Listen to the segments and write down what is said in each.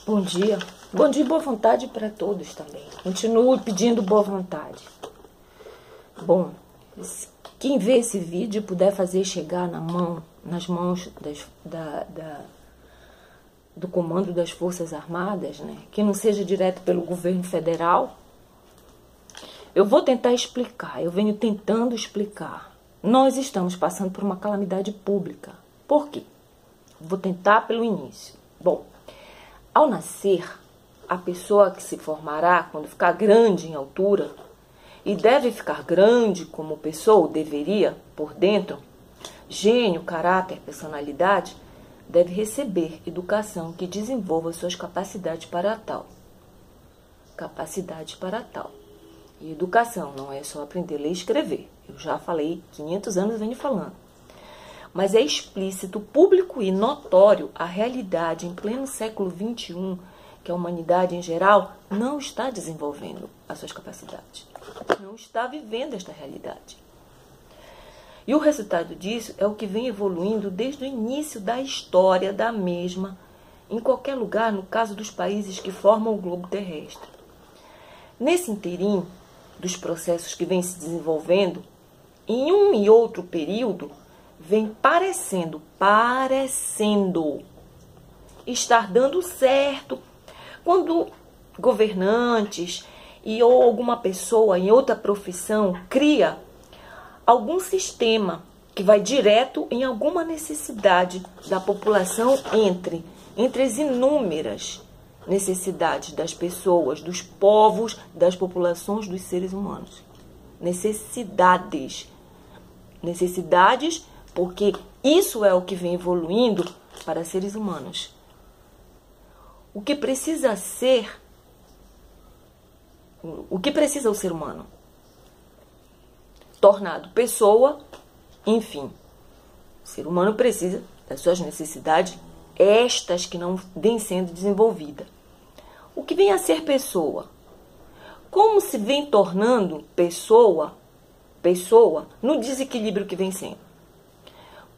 Bom dia. Bom dia e boa vontade para todos também. Continuo pedindo boa vontade. Bom, quem vê esse vídeo e puder fazer chegar nas mãos do comando das Forças Armadas, né, que não seja direto pelo governo federal, eu vou tentar explicar. Eu venho tentando explicar. Nós estamos passando por uma calamidade pública. Por quê? Vou tentar pelo início. Bom, ao nascer, a pessoa que se formará quando ficar grande em altura, e deve ficar grande como pessoa, deveria, por dentro, gênio, caráter, personalidade, deve receber educação que desenvolva suas capacidades para tal. Capacidade para tal. E educação não é só aprender a ler e escrever. Eu já falei 500 anos e venho falando. Mas é explícito, público e notório a realidade em pleno século XXI que a humanidade em geral não está desenvolvendo as suas capacidades. Não está vivendo esta realidade. E o resultado disso é o que vem evoluindo desde o início da história da mesma, em qualquer lugar, no caso dos países que formam o globo terrestre. Nesse interim dos processos que vêm se desenvolvendo, em um e outro período, vem parecendo estar dando certo quando governantes ou alguma pessoa em outra profissão cria algum sistema que vai direto em alguma necessidade da população entre as inúmeras necessidades das pessoas, dos povos, das populações, dos seres humanos. Necessidades, porque isso é o que vem evoluindo para seres humanos. O que precisa o ser humano? Tornado pessoa, enfim. O ser humano precisa das suas necessidades, estas que não vêm sendo desenvolvidas. O que vem a ser pessoa? Como se vem tornando pessoa no desequilíbrio que vem sendo?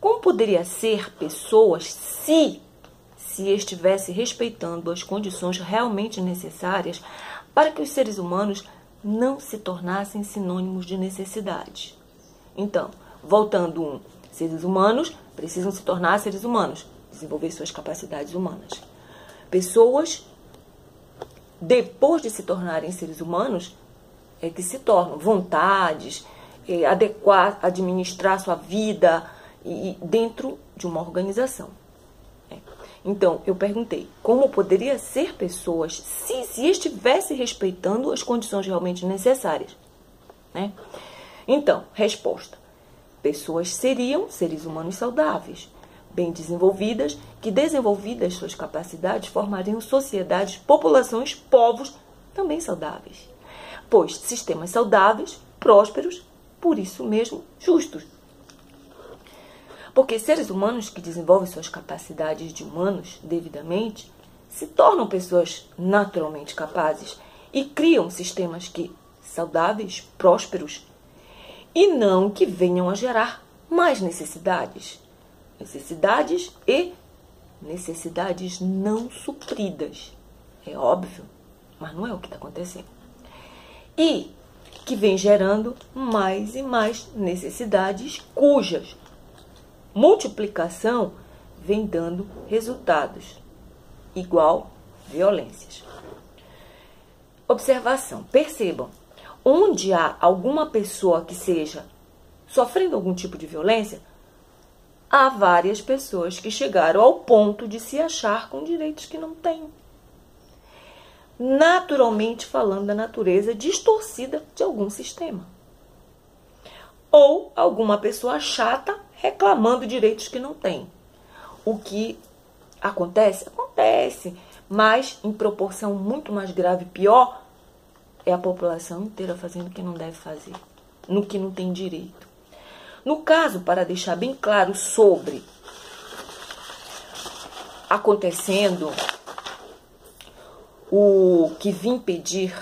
Como poderia ser pessoas se estivesse respeitando as condições realmente necessárias para que os seres humanos não se tornassem sinônimos de necessidade? Então, voltando seres humanos precisam se tornar seres humanos, desenvolver suas capacidades humanas. Pessoas, depois de se tornarem seres humanos, é que se tornam vontades, adequar, administrar sua vida e dentro de uma organização. Então, eu perguntei, como poderia ser pessoas se estivesse respeitando as condições realmente necessárias? Então, resposta. Pessoas seriam seres humanos saudáveis, bem desenvolvidas, que desenvolvidas suas capacidades formariam sociedades, populações, povos também saudáveis. Pois sistemas saudáveis, prósperos, por isso mesmo, justos. Porque seres humanos que desenvolvem suas capacidades de humanos devidamente se tornam pessoas naturalmente capazes e criam sistemas saudáveis, prósperos, e não que venham a gerar mais necessidades. Necessidades não supridas. É óbvio, mas não é o que está acontecendo. E que vem gerando mais e mais necessidades cujas multiplicação vem dando resultados igual violências. Observação, percebam, onde há alguma pessoa que seja sofrendo algum tipo de violência, há várias pessoas que chegaram ao ponto de se achar com direitos que não têm. Naturalmente falando da natureza distorcida de algum sistema. Ou alguma pessoa chata reclamando direitos que não tem. O que acontece? Acontece, mas em proporção muito mais grave e pior, é a população inteira fazendo o que não deve fazer, no que não tem direito. No caso, para deixar bem claro sobre acontecendo o que vim pedir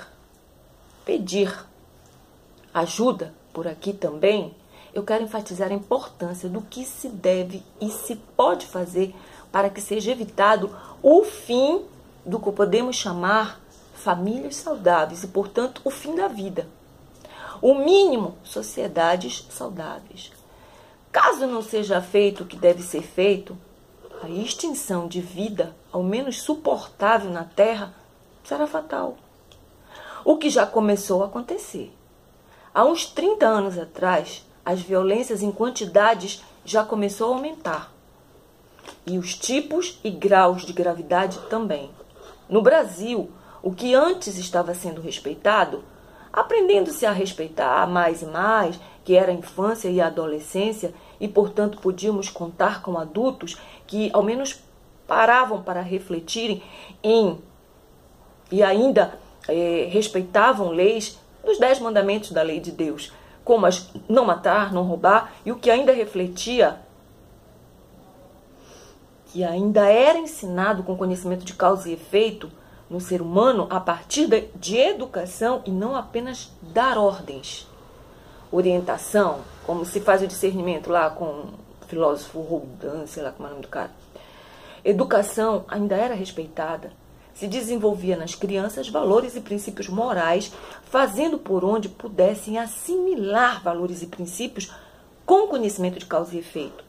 ajuda por aqui também, eu quero enfatizar a importância do que se deve e se pode fazer para que seja evitado o fim do que podemos chamar famílias saudáveis e, portanto, o fim da vida. O mínimo, sociedades saudáveis. Caso não seja feito o que deve ser feito, a extinção de vida, ao menos suportável na Terra, será fatal. O que já começou a acontecer. Há uns 30 anos atrás, as violências em quantidades já começou a aumentar. E os tipos e graus de gravidade também. No Brasil, o que antes estava sendo respeitado, aprendendo-se a respeitar mais e mais, que era a infância e a adolescência, e, portanto, podíamos contar com adultos que, ao menos, paravam para refletirem e ainda respeitavam leis dos 10 mandamentos da lei de Deus, como as não matar, não roubar, e o que ainda refletia, que ainda era ensinado com conhecimento de causa e efeito no ser humano a partir de educação e não apenas dar ordens. Orientação, como se faz o discernimento lá com o filósofo Rodin, sei lá como é o nome do cara. Educação ainda era respeitada. Se desenvolvia nas crianças valores e princípios morais, fazendo por onde pudessem assimilar valores e princípios com conhecimento de causa e efeito.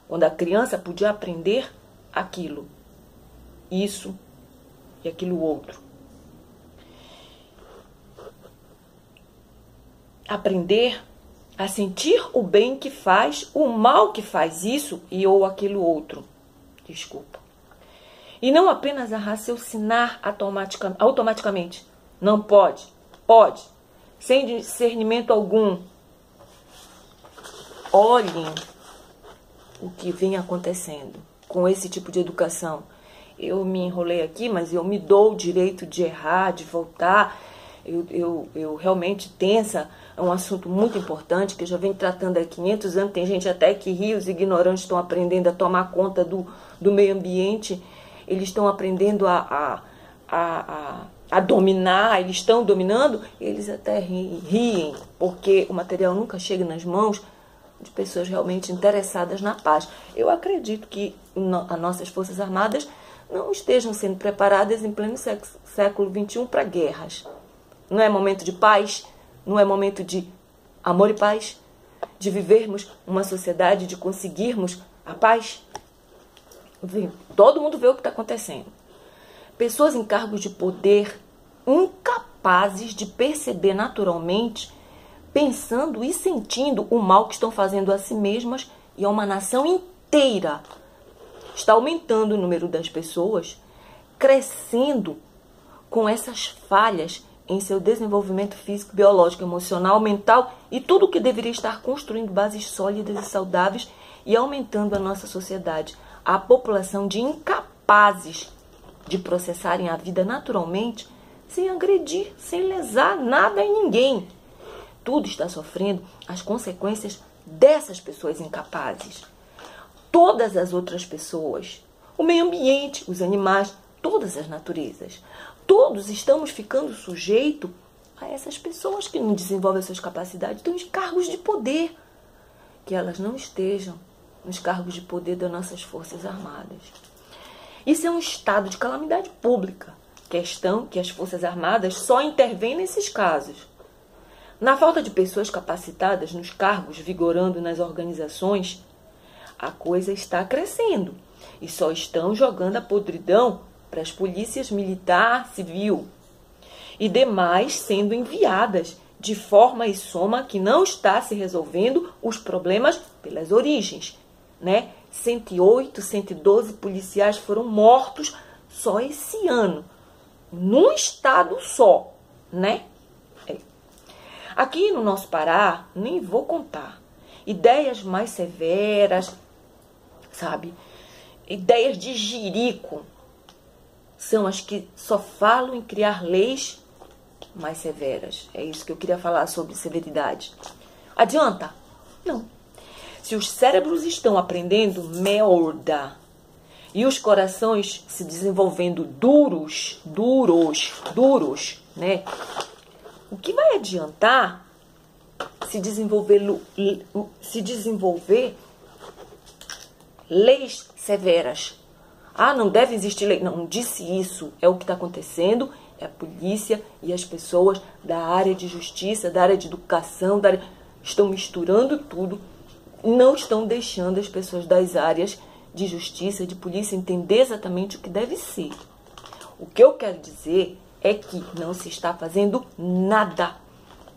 Onde a criança podia aprender aquilo, isso e aquilo outro. Aprender a sentir o bem que faz, o mal que faz isso e ou aquilo outro. Desculpa. E não apenas a raciocinar automaticamente. Não pode. Pode. Sem discernimento algum. Olhem o que vem acontecendo com esse tipo de educação. Eu me enrolei aqui, mas eu me dou o direito de errar, de voltar. Eu realmente tensa. É um assunto muito importante que eu já venho tratando há 500 anos. Tem gente até que ri, os ignorantes estão aprendendo a tomar conta do meio ambiente. Eles estão aprendendo a dominar, eles estão dominando, eles até riem, porque o material nunca chega nas mãos de pessoas realmente interessadas na paz. Eu acredito que as nossas Forças Armadas não estejam sendo preparadas em pleno século XXI para guerras. Não é momento de paz, não é momento de amor e paz, de vivermos uma sociedade, de conseguirmos a paz. Todo mundo vê o que está acontecendo. Pessoas em cargos de poder incapazes de perceber naturalmente, pensando e sentindo o mal que estão fazendo a si mesmas e a uma nação inteira. Está aumentando o número das pessoas, crescendo com essas falhas em seu desenvolvimento físico, biológico, emocional, mental e tudo o que deveria estar construindo bases sólidas e saudáveis e aumentando a nossa sociedade. A população de incapazes de processarem a vida naturalmente, sem agredir, sem lesar nada em ninguém. Tudo está sofrendo as consequências dessas pessoas incapazes. Todas as outras pessoas, o meio ambiente, os animais, todas as naturezas, todos estamos ficando sujeitos a essas pessoas que não desenvolvem suas capacidades, estão em cargos de poder, que elas não estejam nos cargos de poder das nossas Forças Armadas. Isso é um estado de calamidade pública, questão que as Forças Armadas só intervêm nesses casos. Na falta de pessoas capacitadas nos cargos vigorando nas organizações, a coisa está crescendo e só estão jogando a podridão para as polícias militar, civil e demais sendo enviadas de forma e soma que não está se resolvendo os problemas pelas origens. 108, 112 policiais foram mortos só esse ano, num estado só, Aqui no nosso Pará, nem vou contar, ideias mais severas, ideias de jirico, são as que só falam em criar leis mais severas. É isso que eu queria falar sobre severidade. Adianta? Não. Se os cérebros estão aprendendo merda e os corações se desenvolvendo duros, o que vai adiantar se desenvolver leis severas? Ah, não deve existir lei. Não disse isso. É o que está acontecendo. É a polícia e as pessoas da área de justiça, da área de educação, estão misturando tudo. Não estão deixando as pessoas das áreas de justiça, de polícia, entender exatamente o que deve ser. O que eu quero dizer é que não se está fazendo nada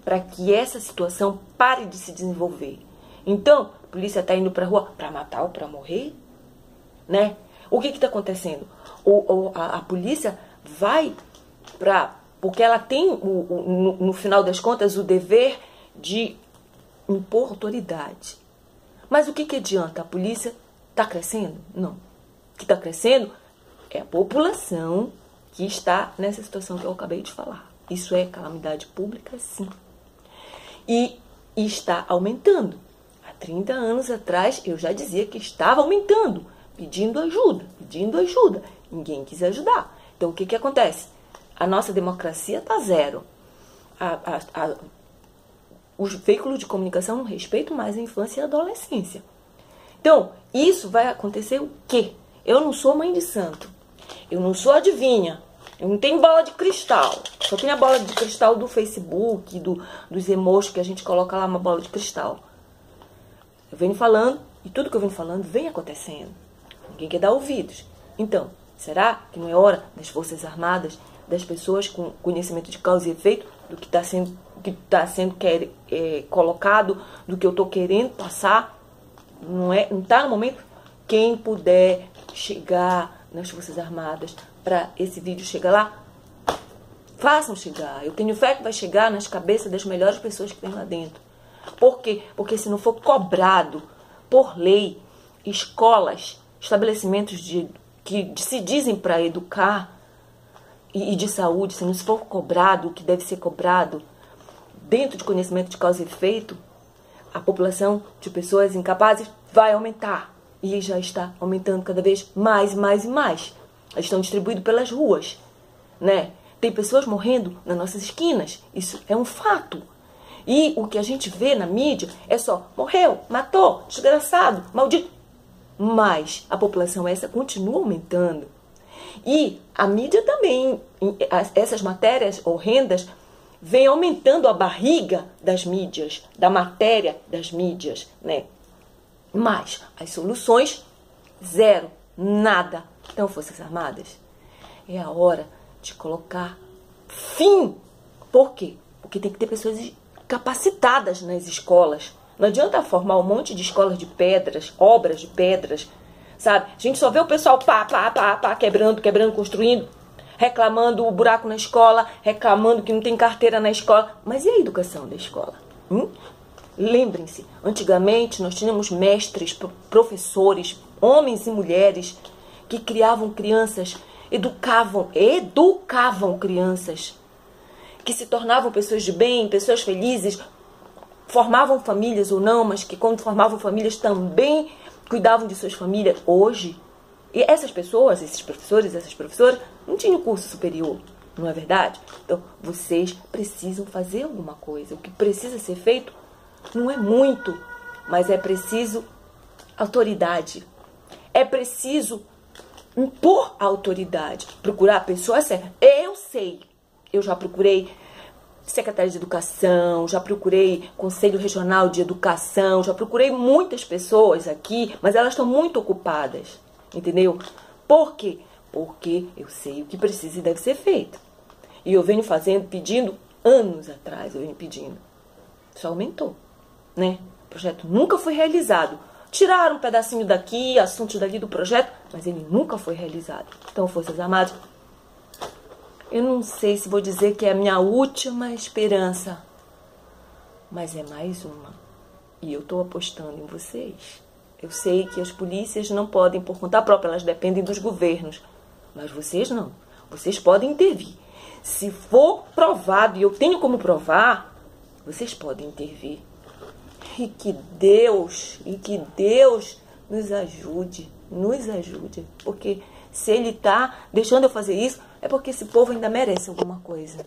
para que essa situação pare de se desenvolver. Então, a polícia está indo para a rua para matar ou para morrer? Né? O que está acontecendo? A polícia vai porque ela tem, no final das contas, o dever de impor autoridade. Mas o que adianta? A polícia está crescendo? Não. O que está crescendo é a população que está nessa situação que eu acabei de falar. Isso é calamidade pública, sim. E está aumentando. Há 30 anos atrás, eu já dizia que estava aumentando, pedindo ajuda. Ninguém quis ajudar. Então, o que acontece? A nossa democracia está zero. Os veículos de comunicação não respeitam mais a infância e a adolescência. Então, isso vai acontecer o quê? Eu não sou mãe de santo. Eu não sou adivinha. Eu não tenho bola de cristal. Só tenho a bola de cristal do Facebook, dos emojis que a gente coloca lá, uma bola de cristal. Eu venho falando, e tudo que eu venho falando vem acontecendo. Ninguém quer dar ouvidos. Então, será que não é hora das Forças Armadas, das pessoas com conhecimento de causa e efeito, do que está sendo colocado, do que eu estou querendo passar? Não está no momento? Quem puder chegar nas Forças Armadas para esse vídeo chegar lá, façam chegar. Eu tenho fé que vai chegar nas cabeças das melhores pessoas que tem lá dentro. Por quê? Porque se não for cobrado por lei, escolas, estabelecimentos que se dizem para educar e de saúde, se não for cobrado o que deve ser cobrado dentro de conhecimento de causa e efeito, a população de pessoas incapazes vai aumentar. E já está aumentando cada vez mais e mais e mais. Eles estão distribuídos pelas ruas, né? Tem pessoas morrendo nas nossas esquinas. Isso é um fato. E o que a gente vê na mídia é só morreu, matou, desgraçado, maldito. Mas a população essa continua aumentando. E a mídia também, essas matérias horrendas, vem aumentando a barriga das mídias, da matéria das mídias, né? Mas as soluções, zero, nada. Então, Forças Armadas, é a hora de colocar fim. Por quê? Porque tem que ter pessoas capacitadas nas escolas. Não adianta formar um monte de escolas de pedras, obras de pedras, sabe? A gente só vê o pessoal quebrando, construindo, reclamando o buraco na escola, reclamando que não tem carteira na escola. Mas e a educação da escola? Lembrem-se, antigamente nós tínhamos mestres, professores, homens e mulheres que criavam crianças, educavam crianças, que se tornavam pessoas de bem, pessoas felizes, formavam famílias ou não, mas que quando formavam famílias também cuidavam de suas famílias. Hoje, e essas pessoas, esses professores, essas professoras, não tinham curso superior, não é verdade? Então, vocês precisam fazer alguma coisa. O que precisa ser feito não é muito, mas é preciso autoridade. É preciso impor a autoridade, procurar a pessoa certa. Eu sei, eu já procurei secretária de educação, já procurei conselho regional de educação, já procurei muitas pessoas aqui, mas elas estão muito ocupadas, entendeu? Por quê? Porque eu sei o que precisa e deve ser feito. E eu venho pedindo, anos atrás eu venho pedindo. Só aumentou, né? O projeto nunca foi realizado. Tiraram um pedacinho daqui, assuntos dali do projeto, mas ele nunca foi realizado. Então, Forças Armadas, eu não sei se vou dizer que é a minha última esperança, mas é mais uma. E eu estou apostando em vocês. Eu sei que as polícias não podem, por conta própria, elas dependem dos governos. Mas vocês não. Vocês podem intervir. Se for provado, e eu tenho como provar, vocês podem intervir. E que Deus nos ajude. Porque se Ele está deixando eu fazer isso, é porque esse povo ainda merece alguma coisa.